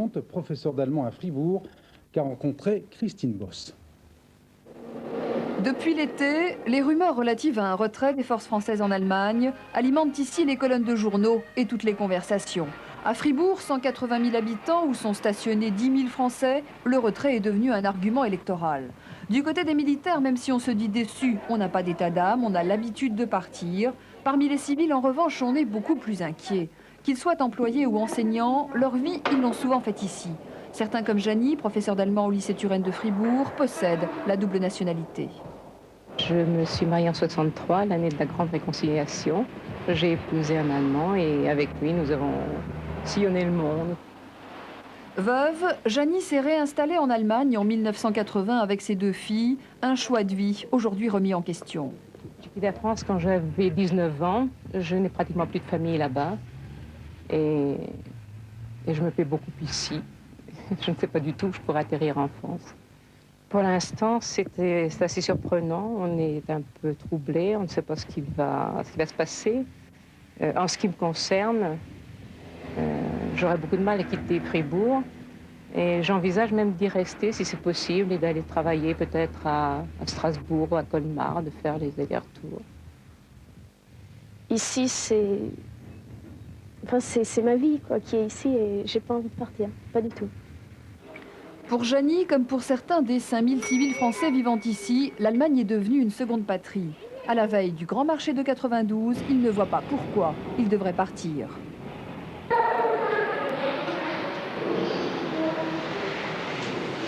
professeur d'allemand à Fribourg, qu'a rencontré Christine Boss. Depuis l'été, les rumeurs relatives à un retrait des forces françaises en Allemagne alimentent ici les colonnes de journaux et toutes les conversations. À Fribourg, 180 000 habitants où sont stationnés 10 000 Français, le retrait est devenu un argument électoral. Du côté des militaires, même si on se dit déçu, on n'a pas d'état d'âme, on a l'habitude de partir. Parmi les civils, en revanche, on est beaucoup plus inquiets. Qu'ils soient employés ou enseignants, leur vie, ils l'ont souvent faite ici. Certains comme Janie, professeur d'allemand au lycée Turenne de Fribourg, possèdent la double nationalité. Je me suis mariée en 63, l'année de la grande réconciliation. J'ai épousé un Allemand et avec lui, nous avons sillonné le monde. Veuve, Janie s'est réinstallée en Allemagne en 1980 avec ses 2 filles. Un choix de vie, aujourd'hui remis en question. J'ai quitté la France quand j'avais 19 ans. Je n'ai pratiquement plus de famille là-bas. Et je me plais beaucoup ici. Je ne sais pas du tout où je pourrais atterrir en France. Pour l'instant, c'est assez surprenant. On est un peu troublé. On ne sait pas ce qui va se passer. En ce qui me concerne, j'aurais beaucoup de mal à quitter Fribourg. Et j'envisage même d'y rester si c'est possible et d'aller travailler peut-être à Strasbourg ou à Colmar, de faire les allers-retours. Ici, c'est ma vie quoi, qui est ici et j'ai pas envie de partir, pas du tout. Pour Janie, comme pour certains des 5000 civils français vivant ici, l'Allemagne est devenue une seconde patrie. À la veille du grand marché de 92, il ne voit pas pourquoi il devrait partir.